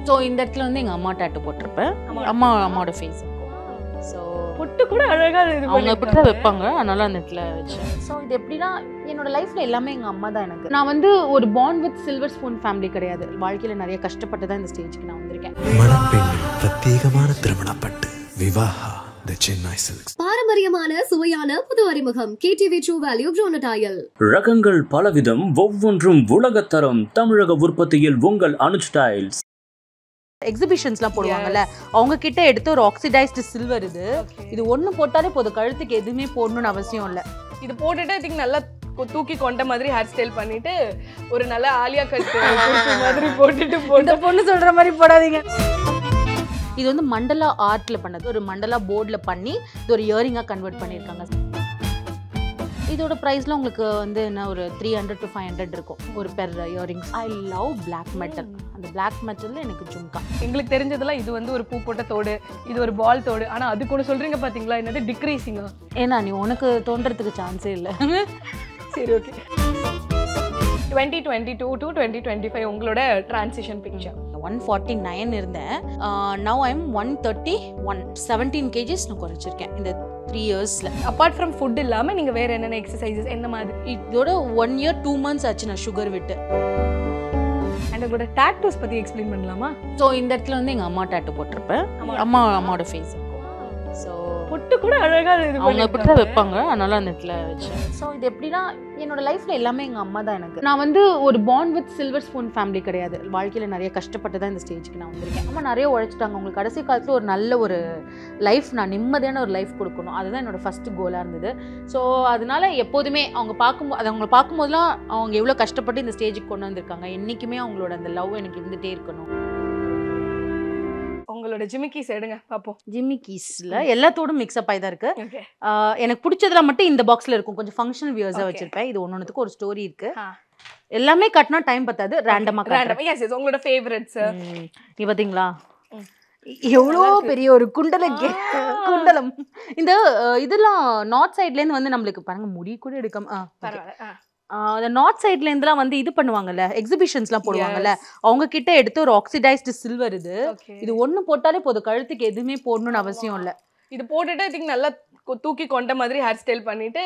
So இந்த இடத்துல வந்து எங்கள் அம்மா டாட்டு போட்டிருப்பேன். அம்மாவோட ஃபேஸ் இருக்கும். ஸோ பொட்டு கூட அழகா அவங்க இப்படி தான் வைப்பாங்க, அதனால அந்த இடத்துல வச்சேன். ஸோ இது எப்படின்னா என்னோட லைஃப்ல எல்லாமே எங்கள் அம்மா தான் எனக்கு. நான் வந்து ஒரு born with silver spoon family கிடையாது. வாழ்க்கையில் நிறைய கஷ்டப்பட்டு தான் இந்த ஸ்டேஜ்க்கு நான் வந்திருக்கேன். மணப்பெண்ணின் பிரத்யேகமான திருமணப்பட்டு விவாஹா தி சென்னை சில்க்ஸ். பாரம்பரியமான சுவையான புது அறிமுகம் கேடிவி ட்ரூ வேல்யூ ப்ரோனடாயல். ரகங்கள் பலவிதம், ஒவ்வொன்றும் உலகத்தரம். தமிழக உற்பத்தியில் உங்கள் அனுஜ் டைல்ஸ். எக்ஸிபிஷன்ஸ்லாம் போடுவாங்கல்ல, அவங்க கிட்ட எடுத்து ஒரு ஆக்சிடைஸ்டு சில்வர் இது ஒன்று போட்டாலே போதும், கழுத்துக்கு எதுவுமே போடணும்னு அவசியம் இல்லை. இது போட்டுட்டு திங்க் நல்லா தூக்கி கொண்ட மாதிரி ஹேர் ஸ்டைல் பண்ணிட்டு ஒரு நல்ல ஆலியா கட் மாதிரி போட்டுட்டு இந்த பொண்ணு சொல்ற மாதிரி போடாதீங்க. இது வந்து மண்டலா ஆர்ட்ல பண்ணது, ஒரு மண்டலா போர்ட்ல பண்ணி இது ஒரு இயரிங்கா கன்வெர்ட் பண்ணியிருக்காங்க. இதோட ப்ரைஸ்லாம் உங்களுக்கு வந்து என்ன ஒரு 300 to 500 இருக்கும் ஒரு pair earrings. I love black metal. அந்த பிளாக் மெட்டல்ல எனக்கு ஜும்கா. எங்களுக்கு தெரிஞ்சதெல்லாம் இது வந்து ஒரு பூ போட்ட தோடு, இது ஒரு பால் தோடு. ஆனா அதுக்கு ஒன்று சொல்றீங்க பாத்தீங்களா, என்னது டிக்ரீசிங்கா? ஏன்னா நீ உனக்கு தோன்றதுக்கு சான்ஸே இல்லை. சரி, ஓகே. 2022 to 2025 உங்களோட டிரான்சிஷன் பிக்சர். 149 இருந்தேன். Now I am 131. 17 kgs நான் குறைச்சிருக்கேன் இந்த 3 yearsல. அப்பார்ட் ஃப்ரம் ஃபுட் இல்லாம நீங்க வேற என்னென்ன எக்ஸசைசஸ் என்ன மாதிரி? இதோட 1 year 2 months ஆச்சு நான் சுகர் விட்டு. அண்ட் உங்களோட டாட்டூஸ் பத்தி எக்ஸ்பிளைன் பண்ணலாமா? ஸோ இந்த இடத்துல வந்து எங்கள் அம்மா டாட்டு போட்டிருப்பேன். அம்மாவோட ஃபேஸ் இருக்கும். ஸோ பொட்டு கூட அழகா அவங்க இப்படி தான் வைப்பாங்க, அதனால அந்த இடத்துல வச்சேன். ஸோ இது எப்படின்னா என்னோட லைஃப்ல எல்லாமே எங்கள் அம்மா தான் எனக்கு. நான் வந்து ஒரு born with silver spoon family கிடையாது. வாழ்க்கையில் நிறைய கஷ்டப்பட்டு தான் இந்த ஸ்டேஜ்க்கு நான் வந்திருக்கேன். அம்மா நிறைய உழைச்சிட்டாங்க. உங்களுக்கு கடைசி காலத்தில் ஒரு நல்ல ஒரு லைஃப், நான் நிம்மதியான ஒரு லைஃப் கொடுக்கணும், அதுதான் என்னோட ஃபர்ஸ்ட் கோலாக இருந்தது. ஸோ அதனால எப்போதுமே அவங்க பார்க்கும்போதெல்லாம் அவங்க எவ்வளோ கஷ்டப்பட்டு இந்த ஸ்டேஜுக்கு கொண்டு வந்திருக்காங்க, என்றைக்குமே அவங்களோட அந்த லவ் எனக்கு இருந்துகிட்டே இருக்கணும். உங்களோட ஜிமிக்கீஸ் எடுங்க பாப்போம். ஜிமிக்கீஸ்ல எல்லாத்தோடும் மிக்ஸ்அப் ஆகி தான் இருக்கு. எனக்கு பிடிச்சதெல்லாம் மட்டும் இந்த பாக்ஸ்ல இருக்கும். கொஞ்சம் ஃபங்க்ஷனல் வியர்ஸா வச்சிருப்பேன். இது ஒன்னொன்னுக்கு ஒரு ஸ்டோரி இருக்கு. எல்லாமே கட்டினா டைம் பத்தாது, ரேண்டமா ரேண்டமா. எஸ் எஸ், உங்களோட ஃபேவரட்ஸ். நீ பாத்தீங்களா எவ்வளோ பெரிய ஒரு குண்டலம். இந்த இதெல்லாம் நார்த் சைட்ல இருந்து வந்து நம்மளுக்கு பாருங்க முடி கூட எடுக்காம அந்த நார்த் சைட்ல இருந்துலாம் வந்து இது பண்ணுவாங்கல்ல, எக்ஸிபிஷன்ஸ்லாம் போடுவாங்கல்ல, அவங்க கிட்ட எடுத்து ஒரு ஆக்சிடைஸ்டு சில்வர் இது ஒன்று போட்டாலே போதும், கழுத்துக்கு எதுவுமே போடணும்னு அவசியம் இல்லை. இது போட்டுட்டு திங்க் நல்லா தூக்கி கொண்ட மாதிரி ஹேர் ஸ்டைல் பண்ணிட்டு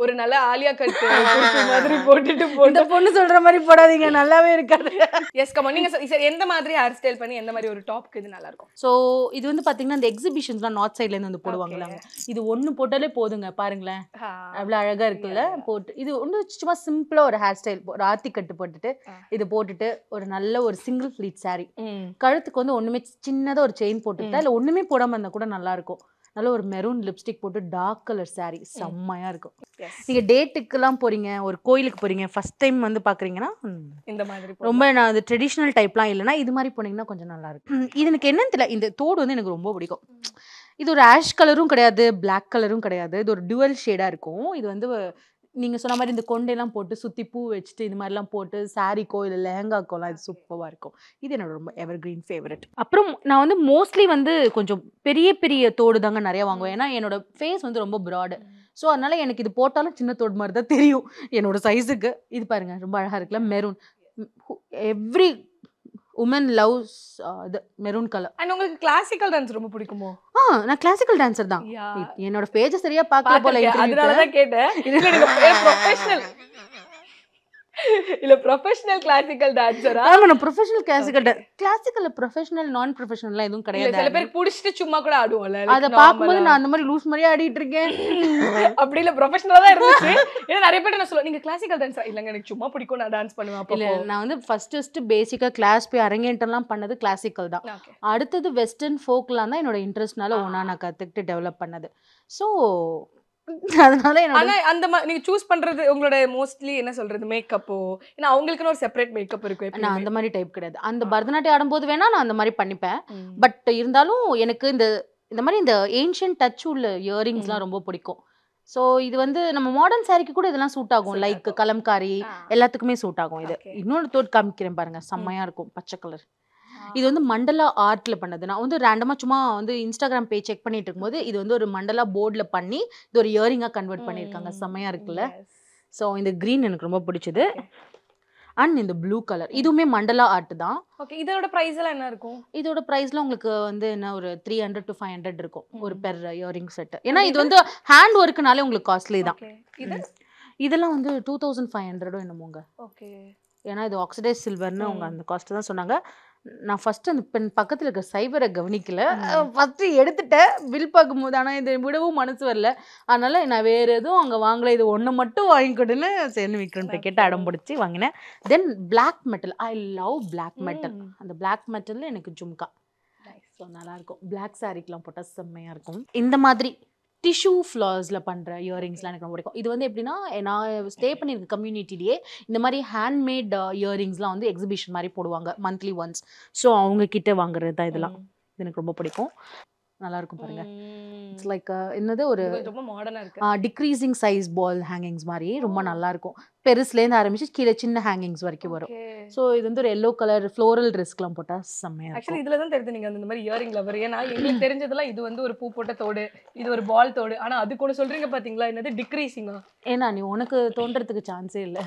ஒரு நல்ல ஆலியா கட் மாதிரி போட்டுட்டு இந்த பொண்ணு சொல்ற மாதிரி போடாதீங்க, நல்லாவே இருக்காது. எஸ் கமா, நீங்க சரி எந்த மாதிரி ஹேர் ஸ்டைல் பண்ணி எந்த மாதிரி ஒரு டாப்க்கு இது நல்லா இருக்கும்? ஸோ இது வந்து பாத்தீங்கன்னா இந்த எக்ஸிபிஷன்ஸ்லாம் நார்த் சைட்ல இருந்து வந்து போடுவாங்களா, இது ஒன்று போட்டாலே போதுங்க. பாருங்களேன் அவ்வளோ அழகா இருக்குல்ல. போட்டு இது ஒன்று சும்மா சிம்பிளா ஒரு ஹேர் ஸ்டைல், ஒரு ஆத்தி கட்டு போட்டுட்டு இது போட்டுட்டு ஒரு நல்ல ஒரு சிங்கிள் ஃபிளீட் சாரி, கழுத்துக்கு வந்து ஒண்ணுமே சின்னதா ஒரு செயின் போட்டுட்டா இல்லை ஒண்ணுமே போடாம இருந்தா கூட நல்லா இருக்கும். நல்ல ஒரு மெரூன் லிப்ஸ்டிக் போட்டு டார்க் கலர் சாரி செம்மையா இருக்கும். நீங்க டேட்டுக்கெல்லாம் போறீங்க, ஒரு கோயிலுக்கு போறீங்க, ஃபர்ஸ்ட் டைம் வந்து பாக்குறீங்கன்னா இந்த மாதிரி ரொம்ப நான் அது ட்ரெடிஷ்னல் டைப்லாம் இல்லைன்னா இது மாதிரி போனீங்கன்னா கொஞ்சம் நல்லா இருக்கும். இது எனக்கு என்னன்னு தெரியல, இந்த தோடு வந்து எனக்கு ரொம்ப பிடிக்கும். இது ஒரு ஆஷ் கலரும் கிடையாது, பிளாக் கலரும் கிடையாது, இது ஒரு டுவல் ஷேடா இருக்கும். இது வந்து நீங்க சொன்ன மாதிரி இந்த கொண்டையெல்லாம் போட்டு சுத்தி பூ வச்சுட்டு இது மாதிரிலாம் போட்டு சாரிக்கோ இல்லை லெஹங்காக்கோலாம் இது சூப்பராக இருக்கும். இது என்னோட ரொம்ப எவர் கிரீன் ஃபேவரட். அப்புறம் நான் வந்து மோஸ்ட்லி வந்து கொஞ்சம் பெரிய பெரிய தோடு தாங்க நிறைய வாங்குவேன். ஏன்னா என்னோட ஃபேஸ் வந்து ரொம்ப ப்ராடு. ஸோ அதனால எனக்கு இது போட்டாலும் சின்ன தோடு மாதிரி தான் தெரியும் என்னோட சைஸுக்கு. இது பாருங்க ரொம்ப அழகா இருக்குல்ல, மெரூன். எவ்ரி உமன் லவ்ஸ் இது மெரூன் கலர். அண்ட் உங்களுக்கு கிளாசிக்கல் டான்ஸ் ரொம்ப பிடிக்குமோ? நான் கிளாசிக்கல் டான்சர் தான். என்னோட பேஜ் சரியா பார்க்கல போல, அதனால தான் கேட்டேன். ப்ரொஃபஷனல் இல்ல ப்ரொஃபஷனல் கிளாசிக்கல் டான்சரா? ஆமா, நான் ப்ரொஃபஷனல் கிளாசிக்கல் ப்ரொஃபஷனல் நான் ப்ரொஃபஷனல்லாம் எதுவும் கிடையாது. சில பேர் புடிச்சிட்டு சும்மா கூட ஆடுவோம்ல, அத பாக்கும்போது நான் அந்த மாதிரி லூஸ் மாதிரியே ஆடிட்டு இருக்கேன். அப்படி இல்ல, ப்ரொஃபஷனலா தான் இருந்துச்சு. ஏன்னா நிறைய பேர் நான் சொல்லுவேன், நீங்க கிளாசிக்கல் டான்ஸா? இல்லங்க எனக்கு சும்மா பிடிக்கும், நான் டான்ஸ் பண்ணுவேன். அப்போ இல்ல, நான் வந்து ஃபர்ஸ்ட் பேசிக்கா கிளாஸ் போய் அரங்கேற்றம்லாம் பண்ணது கிளாசிக்கல் தான். அடுத்தது வெஸ்டர்ன் ஃபோக்லாம் தான் என்னோட இன்ட்ரெஸ்ட்னால ஒண்ணா நான் கத்துக்கிட்டு டெவலப் பண்ணது. ஸோ அதனால அந்த நீங்க சூஸ் பண்றது உங்களோட மோஸ்ட்லி என்ன சொல்றது மேக்கப்போ, ஏன்னா அவங்களுக்குன்னு ஒரு செப்பரேட் மேக்கப் இருக்கு. நான் அந்த மாதிரி டைப் கிடையாது. அந்த பரதநாட்டியம் ஆடும்போது வேணா நான் அந்த மாதிரி பண்ணிப்பேன். பட் இருந்தாலும் எனக்கு இந்த மாதிரி இந்த ஏன்ஷியன்ட் டச் உள்ள இயரிங்ஸ்லாம் ரொம்ப பிடிக்கும். ஸோ இது வந்து நம்ம மாடர்ன் சாரிக்கு கூட இதெல்லாம் சூட் ஆகும். லைக் கலம்காரி எல்லாத்துக்குமே சூட் ஆகும். இது இன்னொரு தோடு காமிக்கிறேன் பாருங்க, செம்மையா இருக்கும், பச்சை கலர். இது வந்து மண்டலா ஆர்ட்ல பண்ணது. நான் வந்து ரேண்டமா சும்மா வந்து இன்ஸ்டாகிராம் பேஜ் செக் பண்ணிட்டு இருக்கும்போது இது வந்து ஒரு மண்டலா போர்ட்ல பண்ணி இது ஒரு இயரிங்கா கன்வெர்ட் பண்ணிருக்காங்க. செம்மையா இருக்குல்ல. ஸோ இந்த கிரீன் எனக்கு ரொம்ப பிடிச்சது. அண்ட் இந்த ப்ளூ கலர் இதுவுமே மண்டலா ஆர்ட் தான். ஓகே, இதோட பிரைஸ் எல்லாம் என்ன இருக்கும்? இதோட ப்ரைஸ்ல உங்களுக்கு வந்து என்ன ஒரு 300 to 500 இருக்கும் ஒரு பெர் இயரிங் செட். ஏன்னா இது வந்து ஹேண்ட் ஒர்க்குனாலே உங்களுக்கு காஸ்ட்லி தான். இது இதெல்லாம் வந்து 2500 என்னமோங்க. ஓகே, ஏன்னா இது ஆக்சிடைஸ் சில்வர்னு அவங்க அந்த காஸ்ட் தான் சொன்னாங்க. நான் ஃபர்ஸ்ட் அந்த பெண் பக்கத்தில் இருக்க சைபரை கவனிக்கல, ஃபர்ஸ்ட் எடுத்துட்டேன் பில் பார்க்கும்போது. ஆனால் இதை விடவும் மனசு வரல, அதனால நான் வேற எதுவும் அங்கே வாங்கல, இது ஒன்று மட்டும் வாங்கிக்கொடுன்னு சேர்ந்து விக்ரம்கிட்ட கேட்டு அடம் பிடிச்சி வாங்கினேன். Then black metal, I love black metal. அந்த பிளாக் மெட்டலில் எனக்கு ஜும்கா ஸோ நல்லாயிருக்கும். பிளாக் சாரிக்கெலாம் போட்டால் செம்மையாக இருக்கும். இந்த மாதிரி டிஷ்யூ ஃப்ளார்ஸில் பண்ணுற இயரிங்ஸ்லாம் எனக்கு ரொம்ப பிடிக்கும். இது வந்து எப்படின்னா, நான் ஸ்டே பண்ணியிருக்க கம்யூனிட்டிலேயே இந்த மாதிரி ஹேண்ட்மேட் இயரிங்ஸ்லாம் வந்து எக்ஸிபிஷன் மாதிரி போடுவாங்க மந்த்லி ஒன்ஸ். ஸோ அவங்க கிட்ட வாங்குறது தான் இதெல்லாம். இது எனக்கு ரொம்ப பிடிக்கும். நல்லா இருக்கும் பாருங்க. இட்ஸ் லைக் என்னது ஒரு ரொம்ப மாடர்னா இருக்கு. டிக்ரீசிங் சைஸ் பால் ஹேங்கிங்ஸ் மாதிரி ரொம்ப நல்லா இருக்கும். பெருசுலேருந்து ஆரம்பிச்சு கீழே சின்ன ஹேங்கிங்ஸ் வரைக்கும் வரும். ஸோ இது வந்து ஒரு எல்லோ கலர் ஃப்ளோரல் ட்ரெஸ்க்குலாம் போட்டால் செம்மையாக இருக்கும். ஆக்சுவலி இதுல தான் தெரியுது நீங்க அந்த மாதிரி இயரிங் லவர். ஏன்னா எங்களுக்கு தெரிஞ்சதெல்லாம் இது வந்து ஒரு பூ போட்ட தோடு, இது ஒரு பால் தோடு. ஆனா அது கூட சொல்றீங்க பாத்தீங்களா, என்னது டிக்ரீசிங்கா? ஏன்னா நீ உனக்கு தோன்றதுக்கு சான்ஸே இல்லை.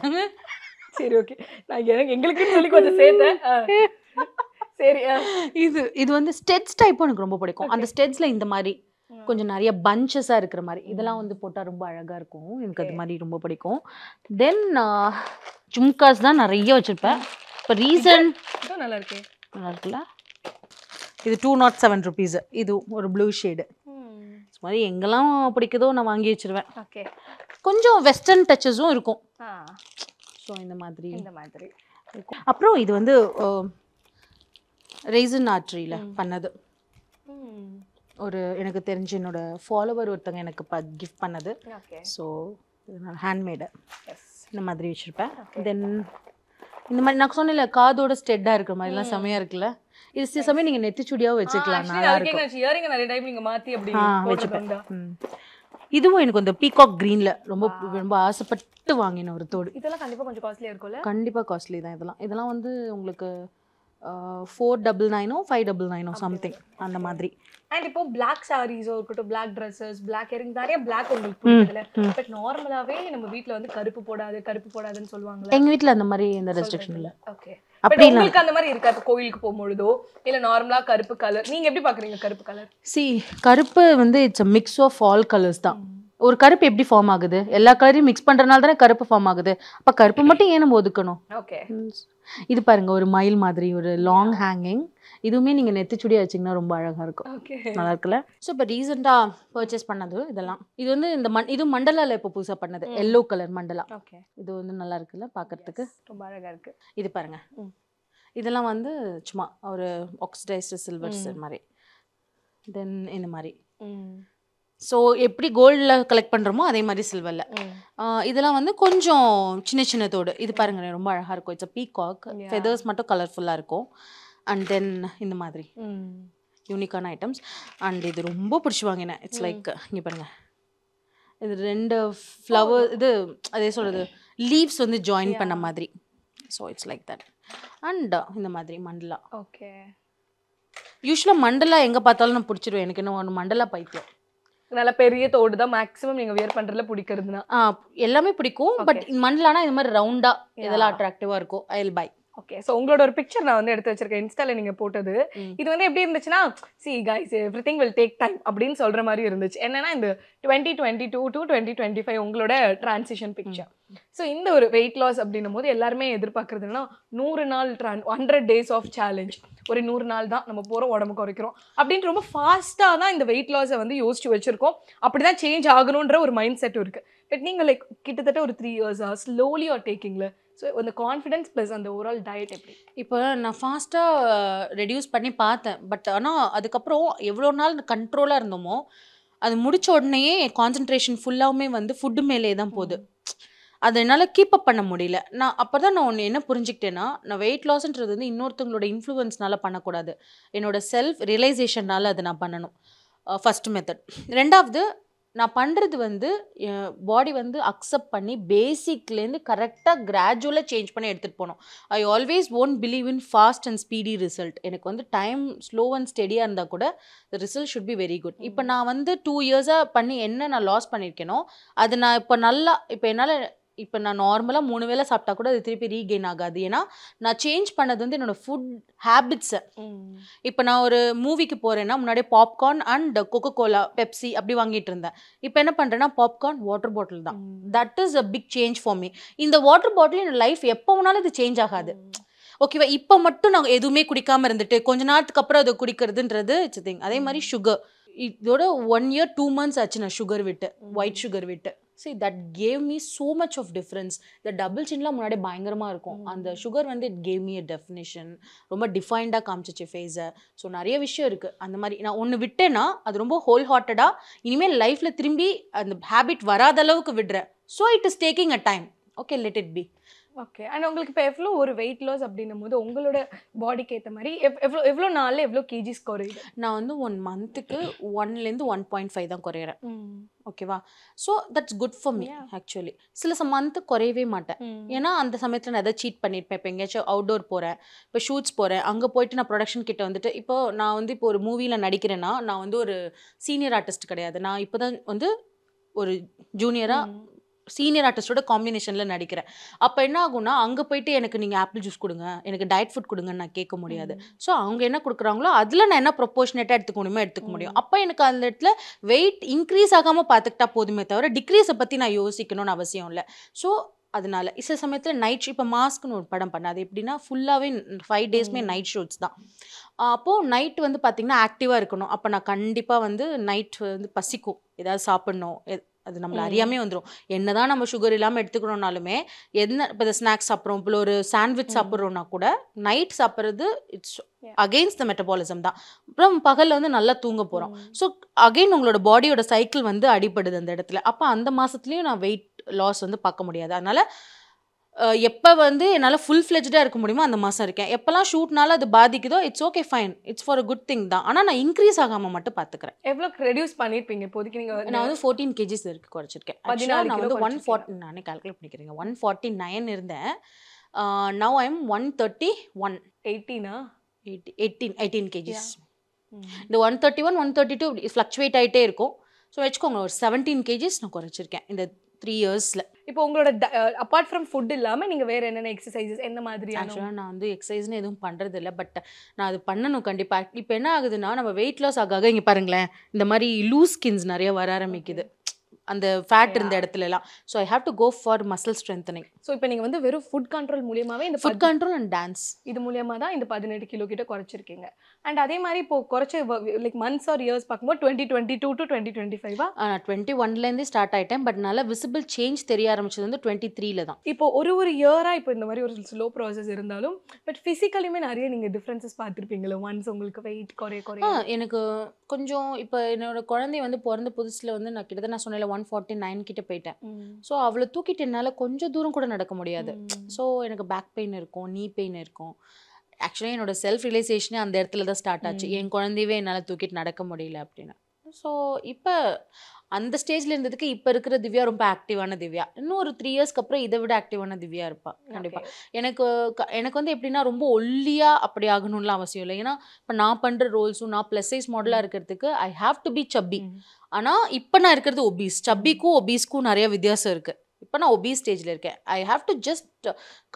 சரி, ஓகே, நான் எங்களுக்குன்னு சொல்லி கொஞ்சம் சேர்த்தேன். சரி, இது வந்து ஸ்டெட்ஸ் டைப்பும் எனக்கு ரொம்ப பிடிக்கும். அந்த ஸ்டெட்ஸ்ல இந்த மாதிரி கொஞ்சம் நிறைய பஞ்சஸாக இருக்கிற மாதிரி இதெல்லாம் வந்து போட்டால் ரொம்ப அழகாக இருக்கும். எனக்கு அது மாதிரி ரொம்ப பிடிக்கும். தென் ஜும்காஸ் தான் நிறைய வச்சுருப்பேன். இப்போ ரீசன்ட் நல்லா இருக்கு, நல்லா இருக்குல்ல, இது 207 rupees. இது ஒரு ப்ளூ ஷேடு. இது மாதிரி எங்கெல்லாம் பிடிக்குதோ நான் வாங்கி வச்சிருவேன். ஓகே, கொஞ்சம் வெஸ்டர்ன் டச்சஸும் இருக்கும். ஸோ இந்த மாதிரி இருக்கும். அப்புறம் இது வந்து ரெய்சின் ஆர்ட்ரியில் பண்ணது. ஒரு எனக்கு தெரிஞ்ச என்னோட ஃபாலோவர் ஒருத்தங்க எனக்கு கிஃப்ட் பண்ணது. ஸோ ஹேண்ட்மேடு இந்த மாதிரி வச்சுருப்பேன். தென் இந்த மாதிரி நான் சொன்னேன்ல காதோட ஸ்டெட்டாக இருக்கிற மாதிரிலாம் செம்மையாக இருக்குல்ல. இது சில சமயம் நீங்கள் நெத்திச்சுடியாகவும் வச்சுக்கலாம், நல்லா இருக்கும். இயரிங் நிறைய டைம் நீங்க மாத்தி அப்படி வச்சுப்பேன். இதுவும் எனக்கு இந்த பீகாக் கிரீன்ல ரொம்ப ரொம்ப ஆசைப்பட்டு வாங்கின ஒரு தோடு. இதெல்லாம் கண்டிப்பா கொஞ்சம் காஸ்ட்லியா இருக்கும்ல? கண்டிப்பா காஸ்ட்லி தான். இதெல்லாம் வந்து உங்களுக்கு 499 599 சம்திங் அந்த மாதிரி. அண்ட் இப்போ பிளாக் சாரீஸோ இருக்கட்டும், பிளாக் ட்ரெஸ்ஸஸ், பிளாக் இயரிங், நிறைய பிளாக் உங்களுக்கு பிடிக்குதுல. பட் நார்மலாவே நம்ம வீட்ல வந்து கருப்பு போடாதுன்னு சொல்லுவாங்கல்ல. எங்க வீட்ல அந்த மாதிரி எந்த ரெஸ்ட்ரிக்ஷன் இல்ல. ஓகே, அப்படி உங்களுக்கு அந்த மாதிரி இருக்கா? இப்போ கோயிலுக்கு போகும்போதோ இல்ல நார்மலா கருப்பு கலர் நீங்க எப்படி பாக்குறீங்க? கருப்பு கலர் கருப்பு வந்து it's a mix of all colors தான். ஒரு கருப்பு எப்படி ஃபார்ம் ஆகுது? எல்லா கலரையும் மிக்ஸ் பண்றதுனால தானே கருப்பு ஃபார்ம் ஆகுது. அப்ப கருப்பு மட்டும் ஏன் நம்ம ஒதுக்கணும்? ஓகே, இது பாருங்க, ஒரு மயில் மாதிரி ஒரு லாங் ஹேங்கிங். இதுவுமே நீங்க நெத்திச்சுடியா வச்சிங்கன்னா ரொம்ப அழகா இருக்கும். நல்லா இருக்குல்ல? ஸோ இப்போ ரீசெண்டாக பர்ச்சேஸ் பண்ணது இதெல்லாம். இது வந்து இந்த இது மண்டலால இப்போ புதுசாக பண்ணது, எல்லோ கலர் மண்டலா. ஓகே, இது வந்து நல்லா இருக்குல்ல பார்க்கறதுக்கு, ரொம்ப அழகா இருக்கு. இது பாருங்க, இதெல்லாம் வந்து சும்மா ஒரு ஆக்சிடைஸ்டு சில்வர் மாதிரி. தென் இந்த மாதிரி ஸோ எப்படி கோல்டில் கலெக்ட் பண்ணுறோமோ அதே மாதிரி சில்வரில். இதெல்லாம் வந்து கொஞ்சம் சின்ன சின்ன தோடு. இது பாருங்க ரொம்ப அழகாக இருக்கும். இட்ஸ் பீகாக், ஃபெதர்ஸ் மட்டும் கலர்ஃபுல்லாக இருக்கும். அண்ட் தென் இந்த மாதிரி யூனிக்கான ஐட்டம்ஸ். அண்ட் இது ரொம்ப பிடிச்சி வாங்கினேன். இட்ஸ் லைக் இங்கே பாருங்க, இது 2 ஃப்ளவர், இது அதே சொல்கிறது லீவ்ஸ் வந்து ஜாயின் பண்ண மாதிரி. So it's like that. And இந்த மாதிரி மண்டலா. ஓகே, யூஸ்வலாக மண்டலா எங்கே பார்த்தாலும் நான் பிடிச்சிருவேன். எனக்கு என்ன ஒன்று மண்டலா பைத்தியம். நல்ல பெரிய தோடு தான் மேக்ஸிமம் நீங்க வியர் பண்றதுல பிடிக்கிறதுனா. எல்லாமே பிடிக்கும். பட் மண்டலானா இது மாதிரி ரவுண்டா இதெல்லாம் அட்ராக்டிவா இருக்கும். I will buy. Okay, so உங்களோட ஒரு பிக்சர் நான் வந்து எடுத்து வச்சிருக்கேன் இன்ஸ்டால நீங்க போட்டது. இது வந்து எப்படி இருந்துச்சுன்னா, see guys everything will take time அப்படின்னு சொல்ற மாதிரி இருந்துச்சு. என்னன்னா இந்த 2022 to 2025 உங்களோட டிரான்சிஷன் பிக்சர். ஸோ இந்த ஒரு வெயிட் லாஸ் அப்படின்னும் போது எல்லாருமே எதிர்பார்க்கறதுன்னா 100 நாள் 100 days ஆஃப் சேலஞ்ச், ஒரு 100 நாள் தான் நம்ம போகிறோம் உடம்பு குறைக்கிறோம் அப்படின்ட்டு ரொம்ப ஃபாஸ்ட்டாக தான் இந்த வெயிட் லாஸை வந்து யோசிச்சு வச்சிருக்கோம். அப்படிதான் சேஞ்ச் ஆகணுன்ற ஒரு மைண்ட் செட்டும் இருக்கு. பட் நீங்கள் லைக் கிட்டத்தட்ட ஒரு 3 years ஸ்லோலி ஆர் டேக்கிங்ல. ஸோ அந்த கான்ஃபிடென்ஸ் ப்ளஸ் அந்த ஓவரால் டயட் எப்படி? இப்போ நான் ஃபாஸ்ட்டாக ரெடியூஸ் பண்ணி பார்த்தேன். பட் ஆனால் அதுக்கப்புறம் எவ்வளோ நாள் கண்ட்ரோலாக இருந்தோமோ அது முடிச்ச உடனேயே கான்சன்ட்ரேஷன் ஃபுல்லாகவுமே வந்து ஃபுட்டு மேலே தான் போகுது. அதை என்னால் கீப் அப் பண்ண முடியல. அப்போ தான் நான் ஒன்று என்ன புரிஞ்சுக்கிட்டேன்னா, நான் வெயிட் லாஸ்ன்றது வந்து இன்னொருத்தவங்களோட இன்ஃப்ளூயன்ஸ்னால பண்ணக்கூடாது, என்னோட செல்ஃப் ரியலைசேஷனால் அதை நான் பண்ணணும். First method. ரெண்டாவது, நான் பண்ணுறது வந்து பாடி வந்து அக்செப்ட் பண்ணி பேசிக்லேருந்து கரெக்டாக கிராஜுவலாக சேஞ்ச் பண்ணி எடுத்துகிட்டு போகணும். I always won't believe in fast and speedy result. எனக்கு வந்து டைம் ஸ்லோ அண்ட் ஸ்டெடியாக இருந்தால் கூட the result should be very good. இப்போ நான் வந்து 2 years பண்ணி என்ன நான் லாஸ் பண்ணியிருக்கேனோ அது நான் இப்போ என்னால் இப்போ நான் நார்மலாக 3 வேளை சாப்பிட்டா கூட அது திருப்பி ரீகெயின் ஆகாது. ஏன்னா நான் சேஞ்ச் பண்ணது வந்து என்னோட ஃபுட் ஹேபிட்ஸை. இப்போ நான் ஒரு மூவிக்கு போகிறேன்னா முன்னாடியே popcorn and Coca Cola Pepsi அப்படி வாங்கிட்டு இருந்தேன். இப்போ என்ன பண்ணுறேன்னா பாப்கார்ன் வாட்டர் பாட்டில் தான். That is a big change for me. இந்த வாட்டர் பாட்டில் என்னோட லைஃப் எப்போ வேணாலும் இது சேஞ்ச் ஆகாது. ஓகேவா? இப்போ மட்டும் நான் எதுவுமே குடிக்காமல் இருந்துட்டு கொஞ்ச நேரத்துக்கு அப்புறம் அதை குடிக்கிறதுன்றது இட்ஸ் திங். அதே மாதிரி சுகர் இதோட 1 year 2 months ஆச்சு நான் சுகர் விட்டு, ஒயிட் சுகர் விட்டு. See that gave me so much of difference. இந்த டபுள் சின்லாம் முன்னாடி பயங்கரமாக இருக்கும். அந்த சுகர் வந்து it gave me a definition. ரொம்ப டிஃபைன்டாக காமிச்சிச்சு ஃபேஸை. ஸோ நிறைய விஷயம் இருக்குது. அந்த மாதிரி நான் ஒன்று விட்டேன்னா அது ரொம்ப ஹோல் ஹார்ட்டடாக இனிமேல் லைஃப்பில் திரும்பி அந்த ஹேபிட் வராத அளவுக்கு விடுறேன். So it is taking a time. Okay, let it be. Okay. And உங்களுக்கு இப்போ எவ்வளோ ஒரு வெயிட் லாஸ் அப்படின்னும் போது உங்களோட பாடிக்கு ஏற்ற மாதிரி எவ்வளோ நாளில் எவ்வளோ கேஜிஸ் குறையுது? நான் வந்து 1 monthக்கு 1லேருந்து 1.5 தான் குறையிறேன். ஓகேவா? So that's good for me actually. சில மந்த்து குறையவே மாட்டேன். ஏன்னா அந்த சமயத்தில் நான் எதாவது சீட் பண்ணியிருப்பேன். இப்போ எங்கேயாச்சும் அவுட்டோர் போகிறேன், இப்போ ஷூட்ஸ் போகிறேன், அங்கே போயிட்டு நான் ப்ரொடக்ஷன் கிட்ட வந்துட்டு இப்போ நான் வந்து இப்போ ஒரு மூவியில் நடிக்கிறேன்னா நான் வந்து ஒரு சீனியர் ஆர்டிஸ்ட் கிடையாது. நான் இப்போ தான் வந்து ஒரு ஜூனியராக சீனியர் ஆர்டிஸ்டோட காம்பினேஷனில் நடிக்கிறேன். அப்போ என்ன ஆகும்னா அங்கே போயிட்டு எனக்கு நீங்கள் ஆப்பிள் ஜூஸ் கொடுங்க, எனக்கு டயட் ஃபுட் கொடுங்கன்னு நான் கேட்க முடியாது. ஸோ அவங்க என்ன கொடுக்குறாங்களோ அதில் நான் என்ன ப்ரொப்போர்ஷனேட்டாக எடுத்துக்க முடியுமோ எடுத்துக்க முடியும். அப்போ எனக்கு அந்த இடத்துல வெயிட் இன்க்ரீஸ் ஆகாமல் பார்த்துக்கிட்டா போதுமே தவிர டிக்ரீஸை பற்றி நான் யோசிக்கணும்னு அவசியம் இல்லை. ஸோ அதனால சில சமயத்தில் நைட் இப்போ மாஸ்க்னு ஒரு படம் பண்ணாது எப்படின்னா ஃபுல்லாகவே 5 days நைட் ஷூட்ஸ் தான். அப்போது நைட் வந்து பார்த்திங்கன்னா ஆக்டிவாக இருக்கணும். அப்போ நான் கண்டிப்பாக வந்து நைட் வந்து பசிக்கும், ஏதாவது சாப்பிட்ணும், அது நம்மளை அறியாமே வந்துடும். என்னதான் நம்ம சுகர் இல்லாமல் எடுத்துக்கணும்னாலுமே என்ன இப்போ ஸ்நாக்ஸ் சாப்பிட்றோம், இப்போ ஒரு சாண்ட்விச் சாப்பிட்றோன்னா கூட நைட் சாப்பிட்றது இட்ஸ் அகெயின்ஸ்ட் த மெட்டபாலிசம் தான். அப்புறம் பகலில் வந்து நல்லா தூங்க போகிறோம். ஸோ அகெயின் உங்களோட பாடியோட சைக்கிள் வந்து அடிப்படுது அந்த இடத்துல. அப்போ அந்த மாதத்துலேயும் நான் வெயிட் லாஸ் வந்து பார்க்க முடியாது. அதனால் எப்போ வந்து என்னால் ஃபுல் ஃப்ளெஜ்டாக இருக்க முடியுமோ அந்த மாதம் இருக்கேன். எப்போல்லாம் ஷூட்னால அது பாதிக்குதோ it's okay fine, it's for a good thing தான். ஆனால் நான் இன்க்ரீஸ் ஆகாமல் மட்டும் பார்த்துக்கிறேன். எவ்வளோ ரெடியூஸ் பண்ணியிருப்பீங்க இப்போதைக்கு? நீங்கள் நான் வந்து 14 kgs இருக்கு குறைச்சிருக்கேன். நான் வந்து 140 நானே கால்குலேட் பண்ணிக்கிறேங்க 149 இருந்தேன். Now I am 131. 18 kgs. இந்த 131 132 ஃப்ளக்சுவேட் ஆகிட்டே இருக்கும். ஸோ வச்சுக்கோங்க ஒரு 17 kgs நான் குறைச்சிருக்கேன் இந்த 3 yearsல. இப்போ உங்களோட அப்பார்ட் ஃப்ரம் ஃபுட் இல்லாமல் நீங்கள் வேறு என்னென்ன எக்ஸசைசஸ் எந்த மாதிரி? ஆக்சுவலாக நான் வந்து எக்ஸசைஸ்னு எதுவும் பண்ணுறது இல்லை, பட் நான் அது பண்ணணும் கண்டிப்பாக. இப்போ என்ன ஆகுதுன்னா நம்ம வெயிட் லாஸ் ஆக இங்கே பாருங்களேன் இந்த மாதிரி லூஸ் ஸ்கின்ஸ் நிறைய வர ஆரம்பிக்குது அந்த ஃபேட் இருந்த இடத்துலலாம். So I have to go for muscle strengthening. So இப்போ நீங்கள் வந்து வெறும் ஃபுட் கண்ட்ரோல் மூலியமாகவே இந்த ஃபுட் கண்ட்ரோல் அண்ட் டான்ஸ் இது மூலியமாக தான் இந்த 18 கிலோ கிட்ட குறைச்சிருக்கீங்க. அண்ட் அதே மாதிரி இப்போ குறைச்ச லைக் மந்த்ஸ் ஆர் இயர்ஸ் பார்க்கும்போது 2022 to 2025 நான் 21லேருந்தே ஸ்டார்ட் ஆகிட்டேன். பட் நல்லா விசிபிள் சேஞ்ச் தெரிய ஆரம்பிச்சது வந்து 23ல தான். இப்போ ஒரு இயராக இப்போ இந்த மாதிரி ஒரு ஸ்லோ ப்ராசஸ் இருந்தாலும் பட் ஃபிசிக்கலியுமே நிறைய நீங்கள் டிஃப்ரென்சஸ் பார்த்துருப்பீங்களா ஒன்ஸ் உங்களுக்கு வெயிட் குறைய? எனக்கு கொஞ்சம் இப்போ என்னோட குழந்தை வந்து பிறந்த புதுசில் வந்து நான் கிட்டத்தட்ட நான் சொன்னேன் 149 கிட்ட போயிட்டேன். ஸோ அவளை தூக்கிட்டு என்னால் கொஞ்சம் தூரம் கூட நடக்க முடியாது. ஸோ எனக்கு பேக் பெயின் இருக்கும், நீ பெயின் இருக்கும். ஆக்சுவலி என்னோட செல்ஃப் ரியலைசேஷனே அந்த இடத்துல தான் ஸ்டார்ட் ஆச்சு. என் குழந்தையவே என்னால் தூக்கிட்டு நடக்க முடியல அப்படின்னு. ஸோ இப்போ அந்த ஸ்டேஜில் இருந்ததுக்கு இப்போ இருக்கிற திவ்யா ரொம்ப ஆக்டிவான திவ்யா. இன்னும் ஒரு 3 yearsக்கு அப்புறம் இதை விட ஆக்டிவான திவ்யா இருப்பாள் கண்டிப்பாக. எனக்கு வந்து எப்படின்னா ரொம்ப ஒல்லியாக அப்படி ஆகணும்லாம் அவசியம் இல்லை. ஏன்னா இப்போ நான் பண்ணுற ரோல்ஸும் நான் ப்ளஸ் சைஸ் மாடலாக இருக்கிறதுக்கு ஐ ஹாவ் டு பி சப்பி. ஆனால் இப்போ நான் இருக்கிறது ஒபீஸ். சப்பிக்கும் ஒபீஸ்க்கும் நிறைய வித்தியாசம் இருக்குது. இப்போ நான் ஒபீஸ் ஸ்டேஜில் இருக்கேன். I have to just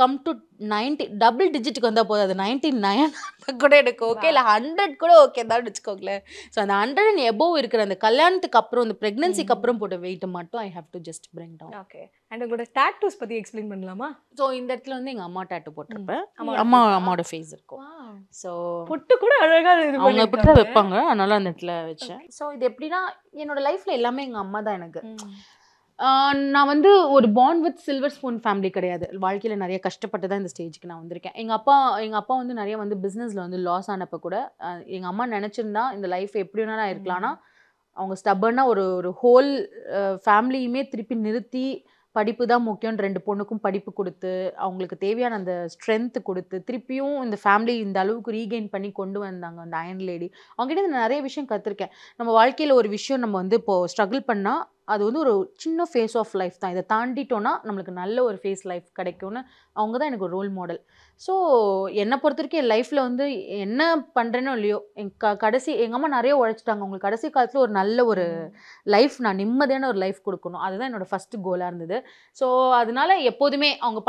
come to 90 double டிஜிட்டுக்கு வந்தால் போதும். அது 99 கூட எனக்கு ஓகே, இல்லை 100 கூட ஓகே தான் வச்சுக்கோங்களேன். ஸோ அந்த 100 and above இருக்கிற அந்த கல்யாணத்துக்கு அப்புறம் அந்த ப்ரெக்னன்சிக்கு அப்புறம் போட்ட வெயிட்டை மட்டும் I have to just bring down. Okay. And உங்களோட டாட்டூஸ் பற்றி எக்ஸ்பிளைன் பண்ணலாமா? ஸோ இந்த இடத்துல வந்து எங்கள் அம்மா டாட்டூ போட்டிருப்பேன். அம்மாவோட ஃபேஸ் இருக்கும். ஸோ பொட்டு கூட அழகாக அவங்க இப்படி தான் வைப்பாங்க, அதனால அந்த இடத்துல வச்சேன். ஸோ இது எப்படின்னா என்னோட லைஃப்பில் எல்லாமே எங்கள் அம்மா தான் எனக்கு. நான் வந்து ஒரு born with silver spoon family கிடையாது. வாழ்க்கையில் நிறைய கஷ்டப்பட்டு தான் இந்த ஸ்டேஜுக்கு நான் வந்திருக்கேன். எங்கள் அப்பா வந்து நிறைய வந்து பிஸ்னஸில் வந்து லாஸ் ஆனப்போ கூட எங்கள் அம்மா நினச்சிருந்தா இந்த லைஃப் எப்படி வேணா நான் இருக்கலாம்னா அவங்க ஸ்டப்பர்னாக ஒரு ஹோல் ஃபேமிலியுமே திருப்பி நிறுத்தி படிப்பு தான் முக்கியம், 2 பொண்ணுக்கும் படிப்பு கொடுத்து அவங்களுக்கு தேவையான அந்த ஸ்ட்ரென்த்து கொடுத்து திருப்பியும் இந்த ஃபேமிலி இந்த அளவுக்கு ரீகெயின் பண்ணி கொண்டு வந்தாங்க அந்த அயன் லேடி. அவங்ககிட்ட நிறைய விஷயம் கற்றுருக்கேன். நம்ம வாழ்க்கையில் ஒரு விஷயம் நம்ம வந்து இப்போது ஸ்ட்ரகிள் பண்ணால் அது வந்து ஒரு சின்ன ஃபேஸ் ஆஃப் லைஃப் தான். இதை தாண்டிட்டோன்னா நம்மளுக்கு நல்ல ஒரு ஃபேஸ் லைஃப் கிடைக்கும்னு அவங்க தான் எனக்கு ஒரு ரோல் மாடல். ஸோ என்னை பொறுத்த வரைக்கும் என் லைஃப்பில் வந்து என்ன பண்ணுறேனோ இல்லையோ, கடைசி எங்கள் அம்மா நிறைய உழைச்சிட்டாங்க. அவங்களுக்கு கடைசி காலத்தில் ஒரு நல்ல ஒரு லைஃப், நான் நிம்மதியான ஒரு லைஃப் கொடுக்கணும். அதுதான் என்னோட ஃபஸ்ட்டு கோலாக இருந்தது. ஸோ அதனால எப்போதுமே அவங்க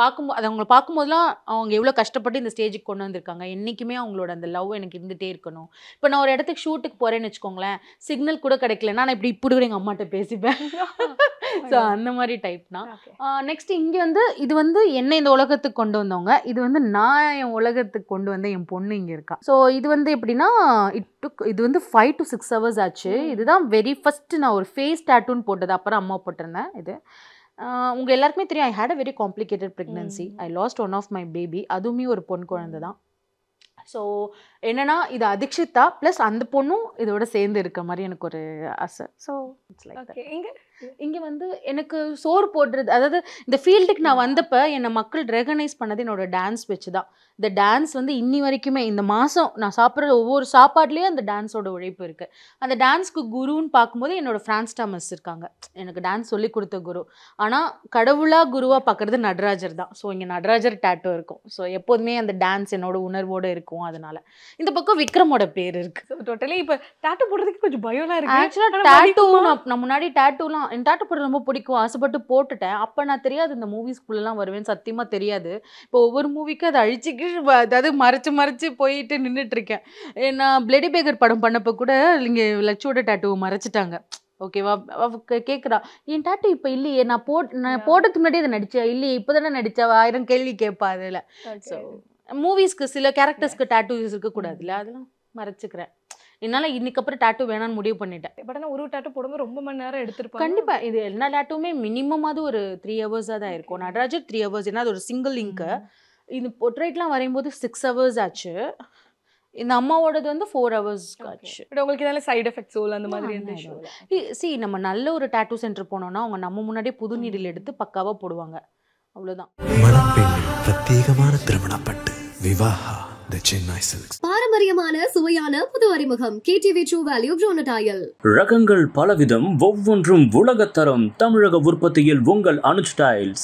அவங்கள பார்க்கும்போதெல்லாம் அவங்க எவ்வளோ கஷ்டப்பட்டு இந்த ஸ்டேஜுக்கு கொண்டு வந்திருக்காங்க. என்றைக்குமே அவங்களோட அந்த லவ் எனக்கு இருந்துகிட்டே இருக்கணும். இப்போ நான் ஒரு இடத்துக்கு ஷூட்டுக்கு போகிறேன்னு வச்சுக்கோங்களேன், சிக்னல் கூட கிடைக்கலன்னா நான் இப்படி கூட எங்கள் அம்மாட்ட பேசிப்பேன். ஸோ அந்த மாதிரி டைப்னா. நெக்ஸ்ட் இங்கே வந்து இது வந்து என்னை இந்த உலகத்துக்கு கொண்டு வந்தவங்க, இது வந்து நான் என் உலகத்துக்கு கொண்டு வந்த என் பொண்ணு இங்கே இருக்கா. ஸோ இது வந்து எப்படின்னா இது வந்து 5 to 6 hours ஆச்சு. இதுதான் வெரி ஃபர்ஸ்ட் நான் ஒரு ஃபேஸ் டேட்டூன்னு போட்டது. அப்புறம் அம்மா போட்டிருந்தேன். இது உங்கள் எல்லாருக்குமே தெரியும், I had a very complicated pregnancy. I lost one of my baby. அதுவுமே ஒரு பொன் குழந்தை தான். ஸோ என்னன்னா இது அதிக்ஷிதா ப்ளஸ் அந்த பொண்ணும் இதோட சேர்ந்து இருக்க மாதிரி எனக்கு ஒரு ஆசை. ஸோ இட்ஸ் லைக் இங்கே வந்து எனக்கு சோறு போடுறது, அதாவது இந்த ஃபீல்டுக்கு நான் வந்தப்போ என்னை மக்கள் ரெகனைஸ் பண்ணது என்னோட டான்ஸ் வச்சு தான். இந்த டான்ஸ் வந்து இன்னி வரைக்குமே இந்த மாதம் நான் சாப்பிட்ற ஒவ்வொரு சாப்பாட்லேயும் அந்த டான்ஸோட உழைப்பு இருக்குது. அந்த டான்ஸ்க்கு குருன்னு பார்க்கும்போது என்னோட ஃப்ரான்ஸ் டாமஸ் இருக்காங்க, எனக்கு டான்ஸ் சொல்லி கொடுத்த குரு. ஆனால் கடவுளாக குருவாக பார்க்குறது நடராஜர் தான். ஸோ இங்கே நடராஜர் டேட்டோ இருக்கும். ஸோ எப்போதுமே அந்த டான்ஸ் என்னோட உணர்வோடு இருக்கும். அதனால இந்த பக்கம் விக்ரமோட பேர் இருக்கு. ஸோ டோட்டலி இப்போ டேட்டூ போடுறதுக்கு கொஞ்சம் பயம்லாம் இருக்கு. ஆக்சுவலாக டேட்டூ நான் முன்னாடி டேட்டூலாம் எனக்கு டேட்டூ போடுறது ரொம்ப பிடிக்கும், ஆசைப்பட்டு போட்டுட்டேன். அப்போ நான் தெரியாது இந்த மூவிஸ்குள்ளெல்லாம் வருவேன்னு, சத்தியமாக தெரியாது. இப்போ ஒவ்வொரு மூவிக்கும் அதை அழிச்சிக்கு, அதாவது மறைச்சு போயிட்டு நின்றுட்டு இருக்கேன். நான் பிளடி பேக்கர் படம் பண்ணப்போ கூட இங்கே லட்சுவோட டேட்டூவை மறைச்சிட்டாங்க. ஓகேவா, கேட்குறா என் டேட்டூ இப்போ இல்லையே, நான் போட்டதுக்கு முன்னாடி அதை நடிச்சா இல்லையே, இப்போ தானே நடிச்சா, 1000 கேள்வி கேட்பா அதில். ஸோ மூவிஸ்க்கு சில கேரக்டர்ஸ்க்கு டேட்டூஸ் இருக்கக்கூடாதுல்ல, அதெல்லாம் மறைச்சிக்கிறேன். என்னால் இன்னைக்கப்புறம் டேட்டூ வேணான்னு முடிவு பண்ணிட்டேன். பட் ஆனால் ஒரு டேட்டூ போடும்போது ரொம்ப மணி நேரம் எடுத்துருப்பாங்க. கண்டிப்பாக இது எல்லா டேட்டூமே மினிமமாவது ஒரு 3 hours தான் இருக்கும். நடராஜர் 3 hours, ஏன்னா அது ஒரு சிங்கிள் இங்கு. இது பொர்ட்ரேட்லாம் வரையும்போது 6 hours ஆச்சு. இந்த அம்மாவோடது வந்து 4 hours ஆச்சு. பட் உங்களுக்கு இதெல்லாம் சைடு எஃபெக்ட்ஸோ அந்த மாதிரி இருந்துச்சு? நம்ம நல்ல ஒரு டேட்டூ சென்டர் போனோம்னா அவங்க நம்ம முன்னாடியே புது நீடில் எடுத்து பக்காவாக போடுவாங்க. அவ்வளோதான். மணப்பெண்ணின் பிரத்யேகமான திருமணப்பட்டு விவாஹா தி சென்னை சில்க்ஸ். பாரம்பரியமான சுவையான புது அறிமுகம் கேடிவி ட்ரூ வேல்யூ ப்ரோனடாயல். ரகங்கள் பலவிதம், ஒவ்வொன்றும் உலகத்தரம். தமிழக உற்பத்தியில் உங்கள் அனுஜ் டைல்ஸ்.